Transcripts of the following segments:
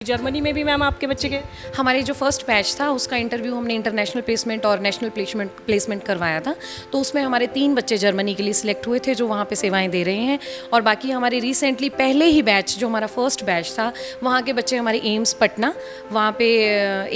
Germany में भी ma'am आपके बच्चे के हमारे जो फर्स्ट बैच था उसका इंटरव्यू हमने इंटरनेशनल प्लेसमेंट और नेशनल प्लेसमेंट करवाया था। तो उसमें हमारे 3 बच्चे जर्मनी के लिए सिलेक्ट हुए थे जो वहाँ पे सेवाएं दे रहे हैं। और बाकी हमारे रिसेंटली पहले ही बैच जो हमारा फर्स्ट बैच था वहाँ के बच्चे हमारे एम्स पटना, वहाँ पे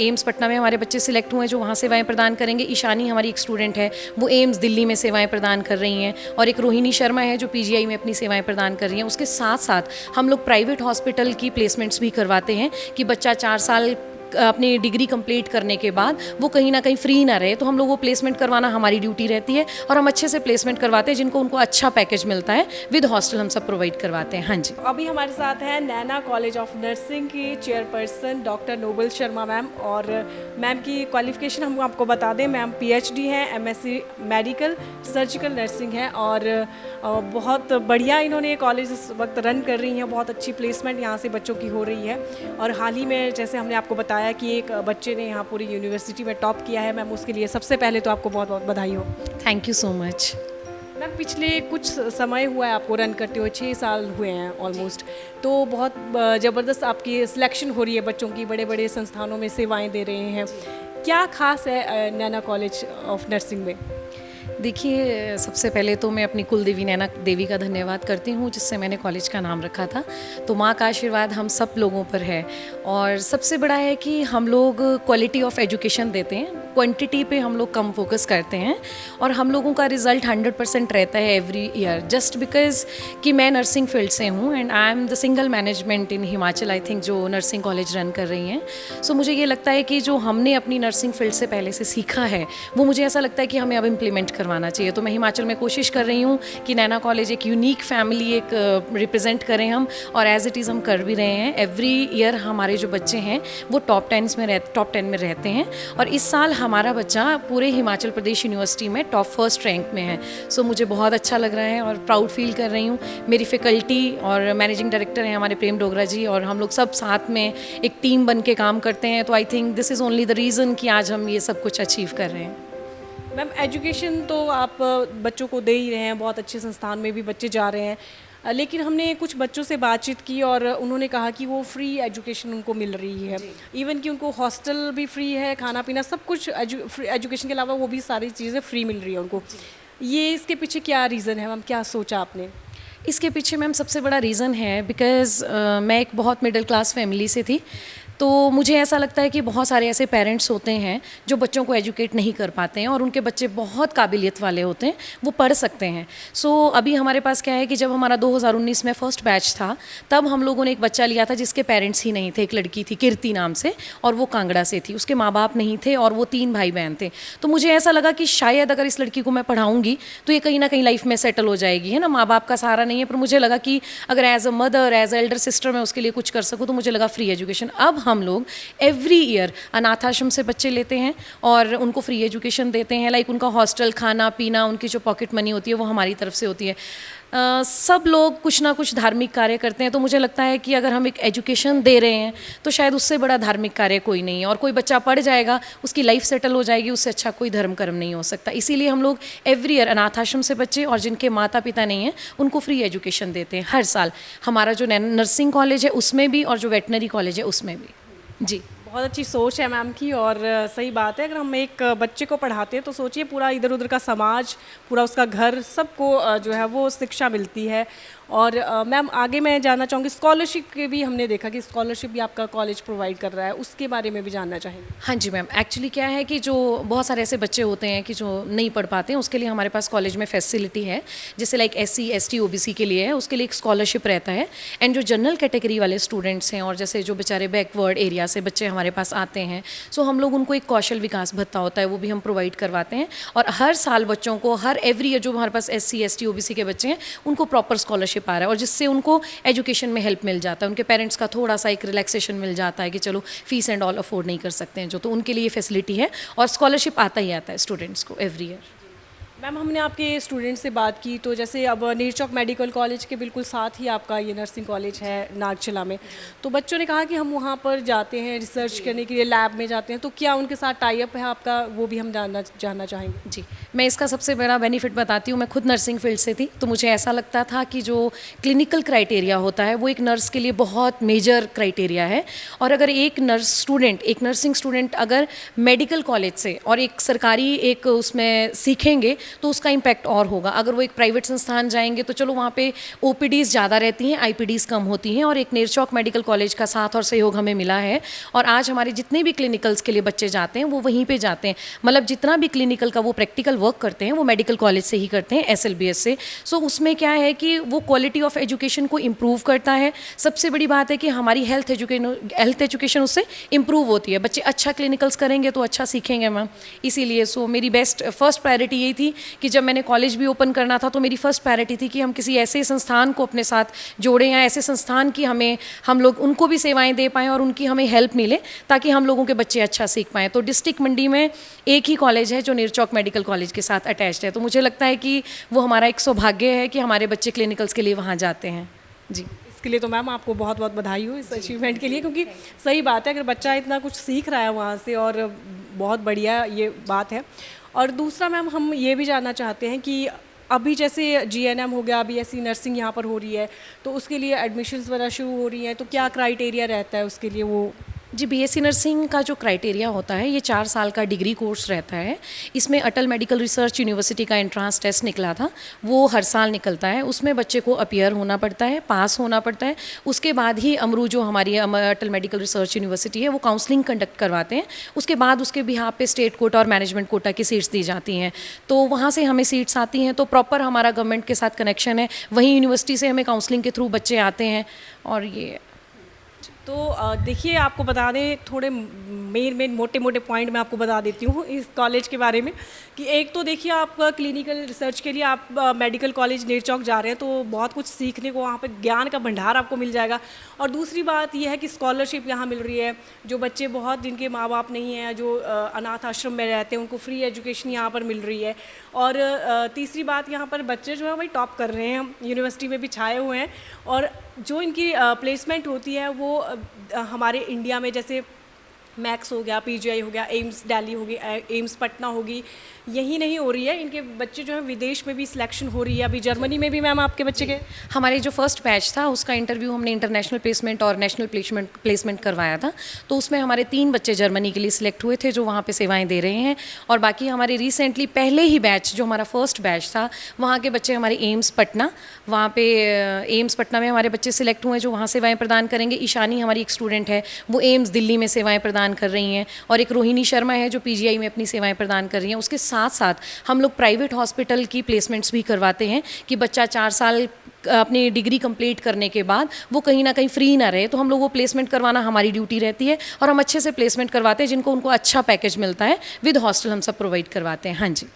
एम्स पटना में हमारे बच्चे सिलेक्ट हुए जो वहाँ सेवाएँ प्रदान करेंगे। ईशानी हमारी एक स्टूडेंट है, वो एम्स दिल्ली में सेवाएँ प्रदान कर रही हैं। और एक रोहिणी शर्मा है जो PGI में अपनी सेवाएँ प्रदान कर रही हैं। उसके साथ साथ हम लोग प्राइवेट हॉस्पिटल की प्लेसमेंट्स भी करवाते हैं कि बच्चा 4 साल अपनी डिग्री कंप्लीट करने के बाद वो कहीं ना कहीं फ्री ना रहे। तो हम लोग वो प्लेसमेंट करवाना हमारी ड्यूटी रहती है और हम अच्छे से प्लेसमेंट करवाते हैं जिनको उनको अच्छा पैकेज मिलता है। विद हॉस्टल हम सब प्रोवाइड करवाते हैं। हाँ जी, अभी हमारे साथ हैं नैना कॉलेज ऑफ नर्सिंग की chairperson doctor Noble Sharma ma'am. और मैम की क्वालिफिकेशन हम आपको बता दें, मैम PhD हैं, MSc मेडिकल सर्जिकल नर्सिंग है और बहुत बढ़िया इन्होंने कॉलेज इस वक्त रन कर रही हैं। बहुत अच्छी प्लेसमेंट यहाँ से बच्चों की हो रही है। और हाल ही में जैसे हमने आपको बताया कि एक बच्चे ने यहाँ पूरी यूनिवर्सिटी में टॉप किया है, मैम उसके लिए सबसे पहले तो आपको बहुत बहुत बधाई हो। Thank you so much. Ma'am पिछले कुछ समय हुआ है आपको रन करते हुए, 6 साल हुए हैं ऑलमोस्ट। तो बहुत ज़बरदस्त आपकी सिलेक्शन हो रही है बच्चों की, बड़े बड़े संस्थानों में सेवाएं दे रहे हैं। क्या खास है नैना कॉलेज ऑफ नर्सिंग में? देखिए, सबसे पहले तो मैं अपनी कुलदेवी नैना देवी का धन्यवाद करती हूँ जिससे मैंने कॉलेज का नाम रखा था। तो माँ का आशीर्वाद हम सब लोगों पर है। और सबसे बड़ा है कि हम लोग क्वालिटी ऑफ एजुकेशन देते हैं, क्वांटिटी पे हम लोग कम फोकस करते हैं। और हम लोगों का रिज़ल्ट 100% रहता है एवरी ईयर। जस्ट बिकॉज कि मैं नर्सिंग फील्ड से हूँ and I am the single management in Himachal I think जो नर्सिंग कॉलेज रन कर रही हैं। सो मुझे ये लगता है कि जो हमने अपनी नर्सिंग फील्ड से पहले से सीखा है वो मुझे ऐसा लगता है कि हमें अब इम्प्लीमेंट करवाना चाहिए। तो मैं हिमाचल में कोशिश कर रही हूँ कि नैना कॉलेज एक यूनिक फैमिली एक रिप्रेजेंट करें हम, और एज इट इज़ हम कर भी रहे हैं। एवरी ईयर हमारे जो बच्चे हैं वो टॉप 10 में रहते हैं। और इस साल हमारा बच्चा पूरे हिमाचल प्रदेश यूनिवर्सिटी में टॉप फर्स्ट रैंक में है। सो मुझे बहुत अच्छा लग रहा है और प्राउड फील कर रही हूँ। मेरी फैकल्टी और मैनेजिंग डायरेक्टर हैं हमारे प्रेम डोगरा जी, और हम लोग सब साथ में एक टीम बन के काम करते हैं। तो I think this is only the reason कि आज हम ये सब कुछ अचीव कर रहे हैं। मैम एजुकेशन तो आप बच्चों को दे ही रहे हैं, बहुत अच्छे संस्थान में भी बच्चे जा रहे हैं। लेकिन हमने कुछ बच्चों से बातचीत की और उन्होंने कहा कि वो फ्री एजुकेशन उनको मिल रही है। इवन कि उनको हॉस्टल भी फ्री है, खाना पीना सब कुछ एजुकेशन के अलावा वो भी सारी चीज़ें फ्री मिल रही है उनको। ये इसके पीछे क्या रीज़न है मैम, क्या सोचा आपने? इसके पीछे मैम सबसे बड़ा रीज़न है बिकॉज़ मैं एक बहुत मिडिल क्लास फैमिली से थी। तो मुझे ऐसा लगता है कि बहुत सारे ऐसे पेरेंट्स होते हैं जो बच्चों को एजुकेट नहीं कर पाते हैं और उनके बच्चे बहुत काबिलियत वाले होते हैं, वो पढ़ सकते हैं। सो अभी हमारे पास क्या है कि जब हमारा 2019 में फर्स्ट बैच था तब हम लोगों ने एक बच्चा लिया था जिसके पेरेंट्स ही नहीं थे। एक लड़की थी कीर्ति नाम से, और वो कांगड़ा से थी। उसके माँ बाप नहीं थे और वो 3 भाई बहन थे। तो मुझे ऐसा लगा कि शायद अगर इस लड़की को मैं पढ़ाऊँगी तो ये कहीं ना कहीं लाइफ में सेटल हो जाएगी, है ना। माँ बाप का सहारा नहीं है, पर मुझे लगा कि अगर as a mother as a elder sister मैं उसके लिए कुछ कर सकूँ तो मुझे लगा फ्री एजुकेशन। अब हम लोग एवरी ईयर अनाथ आश्रम से बच्चे लेते हैं और उनको फ्री एजुकेशन देते हैं। लाइक उनका हॉस्टल, खाना पीना, उनकी जो पॉकेट मनी होती है वो हमारी तरफ से होती है। सब लोग कुछ ना कुछ धार्मिक कार्य करते हैं। तो मुझे लगता है कि अगर हम एक एजुकेशन दे रहे हैं तो शायद उससे बड़ा धार्मिक कार्य कोई नहीं है। और कोई बच्चा पढ़ जाएगा, उसकी लाइफ सेटल हो जाएगी, उससे अच्छा कोई धर्म कर्म नहीं हो सकता। इसीलिए हम लोग एवरी ईयर अनाथ आश्रम से बच्चे और जिनके माता पिता नहीं हैं उनको फ्री एजुकेशन देते हैं हर साल। हमारा जो नर्सिंग कॉलेज है उसमें भी और जो वेटनरी कॉलेज है उसमें भी। जी, बहुत अच्छी सोच है मैम की और सही बात है। अगर हम एक बच्चे को पढ़ाते हैं तो सोचिए पूरा इधर उधर का समाज, पूरा उसका घर, सबको जो है वो शिक्षा मिलती है। और मैम आगे मैं जानना चाहूँगी स्कॉलरशिप के भी हमने देखा कि स्कॉलरशिप भी आपका कॉलेज प्रोवाइड कर रहा है, उसके बारे में भी जानना चाहेंगे। हाँ जी मैम, एक्चुअली क्या है कि जो बहुत सारे ऐसे बच्चे होते हैं कि जो नहीं पढ़ पाते हैं, उसके लिए हमारे पास कॉलेज में फैसिलिटी है। जैसे लाइक SC ST OBC के लिए है, उसके लिए एक स्कॉलरशिप रहता है। एंड जो जनरल कैटेगरी वाले स्टूडेंट्स हैं और जैसे जो बेचारे बैकवर्ड एरिया से बच्चे हमारे पास आते हैं, सो हम लोग उनको एक कौशल विकास भत्ता होता है, वो भी हम प्रोवाइड करवाते हैं। और हर साल बच्चों को, हर एवरी ईयर जो हमारे पास SC ST OBC के बच्चे हैं उनको प्रॉपर स्कॉलरशिप आ रहा है, और जिससे उनको एजुकेशन में हेल्प मिल जाता है। उनके पेरेंट्स का थोड़ा सा एक रिलैक्सेशन मिल जाता है कि चलो फीस एंड ऑल अफोर्ड नहीं कर सकते हैं जो, तो उनके लिए फैसिलिटी है और स्कॉलरशिप आता ही आता है स्टूडेंट्स को एवरी ईयर। मैम हमने आपके स्टूडेंट से बात की तो जैसे अब नेरचौक मेडिकल कॉलेज के बिल्कुल साथ ही आपका ये नर्सिंग कॉलेज है नागचला में, तो बच्चों ने कहा कि हम वहाँ पर जाते हैं रिसर्च करने के लिए, लैब में जाते हैं, तो क्या उनके साथ टाई अप है आपका, वो भी हम जानना चाहेंगे। जी, मैं इसका सबसे बड़ा बेनिफिट बताती हूँ। मैं खुद नर्सिंग फील्ड से थी, तो मुझे ऐसा लगता था कि जो क्लिनिकल क्राइटेरिया होता है वो एक नर्स के लिए बहुत मेजर क्राइटेरिया है। और अगर एक नर्सिंग स्टूडेंट अगर मेडिकल कॉलेज से और एक सरकारी एक उसमें सीखेंगे तो उसका इम्पैक्ट और होगा। अगर वो एक प्राइवेट संस्थान जाएंगे तो चलो वहाँ पे ओपीडीज़ ज़्यादा रहती हैं, आईपीडीज़ कम होती हैं, और एक नेरचौक मेडिकल कॉलेज का साथ और सहयोग हमें मिला है। और आज हमारे जितने भी क्लिनिकल्स के लिए बच्चे जाते हैं वो वहीं पे जाते हैं, मतलब जितना भी क्लिनिकल का वो प्रैक्टिकल वर्क करते हैं वो मेडिकल कॉलेज से ही करते हैं, एसएलबीएस से। सो उसमें क्या है कि वो क्वालिटी ऑफ एजुकेशन को इम्प्रूव करता है। सबसे बड़ी बात है कि हमारी हेल्थ एजुकेशन उससे इम्प्रूव होती है। बच्चे अच्छा क्लिनिकल्स करेंगे तो अच्छा सीखेंगे मैम। इसीलिए सो मेरी फर्स्ट प्रायोरिटी यही थी कि जब मैंने कॉलेज भी ओपन करना था तो मेरी फर्स्ट प्रायोरिटी थी कि हम किसी ऐसे संस्थान को अपने साथ जोड़ें या ऐसे संस्थान की हम लोग उनको भी सेवाएं दे पाएँ और उनकी हमें हेल्प मिले ताकि हम लोगों के बच्चे अच्छा सीख पाएँ। तो डिस्ट्रिक्ट मंडी में एक ही कॉलेज है जो नेरचौक मेडिकल कॉलेज के साथ अटैच्ड है, तो मुझे लगता है कि वो हमारा एक सौभाग्य है कि हमारे बच्चे क्लिनिकल्स के लिए वहाँ जाते हैं। जी, इसके लिए तो मैम आपको बहुत बहुत बधाई हो इस अचीवमेंट के लिए, क्योंकि सही बात है अगर बच्चा इतना कुछ सीख रहा है वहाँ से, और बहुत बढ़िया ये बात है। और दूसरा मैम हम ये भी जानना चाहते हैं कि अभी जैसे जीएनएम हो गया, बीएससी नर्सिंग यहाँ पर हो रही है, तो उसके लिए एडमिशन्स वगैरह शुरू हो रही हैं, तो क्या क्राइटेरिया रहता है उसके लिए वो। जी, बीएससी नर्सिंग का जो क्राइटेरिया होता है ये 4 साल का डिग्री कोर्स रहता है। इसमें अटल मेडिकल रिसर्च यूनिवर्सिटी का एंट्रांस टेस्ट निकला था, वो हर साल निकलता है। उसमें बच्चे को अपीयर होना पड़ता है, पास होना पड़ता है। उसके बाद ही अमरू जो हमारी अटल मेडिकल रिसर्च यूनिवर्सिटी है वो काउंसलिंग कंडक्ट करवाते हैं। उसके बाद उसके बिहाफ पे स्टेट कोटा और मैनेजमेंट कोटा की सीट्स दी जाती हैं, तो वहाँ से हमें सीट्स आती हैं। तो प्रॉपर हमारा गवर्नमेंट के साथ कनेक्शन है, वहीं यूनिवर्सिटी से हमें काउंसलिंग के थ्रू बच्चे आते हैं। और ये तो देखिए आपको बता दें थोड़े मेन मोटे मोटे पॉइंट मैं आपको बता देती हूँ इस कॉलेज के बारे में कि एक तो देखिए आप क्लिनिकल रिसर्च के लिए आप मेडिकल कॉलेज नेरचौक जा रहे हैं तो बहुत कुछ सीखने को वहाँ पे ज्ञान का भंडार आपको मिल जाएगा। और दूसरी बात यह है कि स्कॉलरशिप यहाँ मिल रही है, जो बच्चे बहुत जिनके माँ बाप नहीं हैं, जो अनाथ आश्रम में रहते हैं, उनको फ्री एजुकेशन यहाँ पर मिल रही है। और तीसरी बात यहाँ पर बच्चे जो है वही टॉप कर रहे हैं, यूनिवर्सिटी में भी छाए हुए हैं। और जो इनकी प्लेसमेंट होती है वो हमारे इंडिया में जैसे मैक्स हो गया, पीजीआई हो गया, एम्स दिल्ली होगी, एम्स पटना होगी, यही नहीं हो रही है, इनके बच्चे जो हैं विदेश में भी सिलेक्शन हो रही है। अभी जर्मनी में भी मैम आपके बच्चे के हमारे जो फर्स्ट बैच था उसका इंटरव्यू हमने इंटरनेशनल प्लेसमेंट और नेशनल प्लेसमेंट करवाया था, तो उसमें हमारे 3 बच्चे जर्मनी के लिए सिलेक्ट हुए थे जो वहाँ पे सेवाएं दे रहे हैं। और बाकी हमारे रिसेंटली पहले ही बैच जो हमारा फर्स्ट बैच था वहाँ के बच्चे हमारे एम्स पटना, वहाँ पे एम्स पटना में हमारे बच्चे सिलेक्ट हुए जो वहाँ सेवाएँ प्रदान करेंगे। ईशानी हमारी एक स्टूडेंट है वो एम्स दिल्ली में सेवाएँ प्रदान कर रही हैं, और एक रोहिणी शर्मा है जो पीजीआई में अपनी सेवाएं प्रदान कर रही हैं। उसके साथ साथ हम लोग प्राइवेट हॉस्पिटल की प्लेसमेंट्स भी करवाते हैं कि बच्चा 4 साल अपनी डिग्री कंप्लीट करने के बाद वो कहीं ना कहीं फ्री ना रहे, तो हम लोग वो प्लेसमेंट करवाना हमारी ड्यूटी रहती है। और हम अच्छे से प्लेसमेंट करवाते हैं जिनको उनको अच्छा पैकेज मिलता है, विद हॉस्टल हम सब प्रोवाइड करवाते हैं। हाँ जी,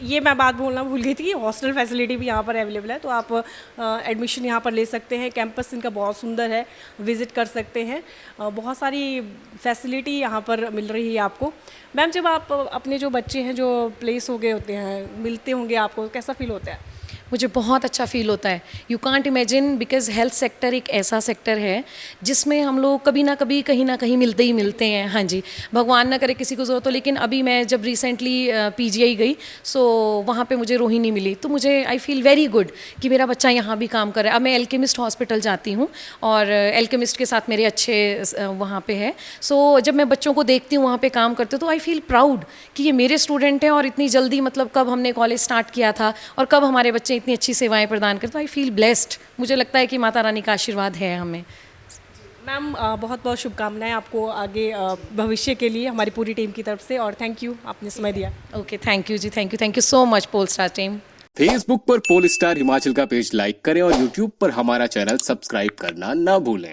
ये मैं बात बोलना भूल गई थी कि हॉस्टल फैसिलिटी भी यहाँ पर अवेलेबल है, तो आप एडमिशन यहाँ पर ले सकते हैं। कैंपस इनका बहुत सुंदर है, विज़िट कर सकते हैं। बहुत सारी फैसिलिटी यहाँ पर मिल रही है आपको। मैम जब आप अपने जो बच्चे हैं जो प्लेस हो गए होते हैं मिलते होंगे आपको, कैसा फील होता है? मुझे बहुत अच्छा फील होता है। You can't imagine, because health sector एक ऐसा सेक्टर है जिसमें हम लोग कभी ना कभी कहीं ना कहीं मिलते ही मिलते हैं। हाँ जी, भगवान ना करे किसी को ज़रूरत हो, लेकिन अभी मैं जब रिसेंटली पीजीआई गई सो वहाँ पे मुझे रोहिणी मिली, तो मुझे आई फील वेरी गुड कि मेरा बच्चा यहाँ भी काम कर रहा है। अब मैं एल्केमिस्ट हॉस्पिटल जाती हूँ और एल्केमिस्ट के साथ मेरे अच्छे वहाँ पे है। सो जब मैं बच्चों को देखती हूँ वहाँ पे काम करते तो आई फील प्राउड कि ये मेरे स्टूडेंट हैं, और इतनी जल्दी मतलब कब हमने कॉलेज स्टार्ट किया था और कब हमारे बच्चे इतनी अच्छी सेवाएं प्रदान करते, तो आई फील ब्लेस्ड। मुझे लगता है कि माता रानी का आशीर्वाद है हमें। मैम बहुत बहुत शुभकामनाएं आपको आगे भविष्य के लिए हमारी पूरी टीम की तरफ से, और थैंक यू आपने समय दिया। Okay, thank you ji, thank you so much Polestar team. Facebook पर पोलस्टार हिमाचल का पेज लाइक करें और यूट्यूब पर हमारा चैनल सब्सक्राइब करना ना भूलें।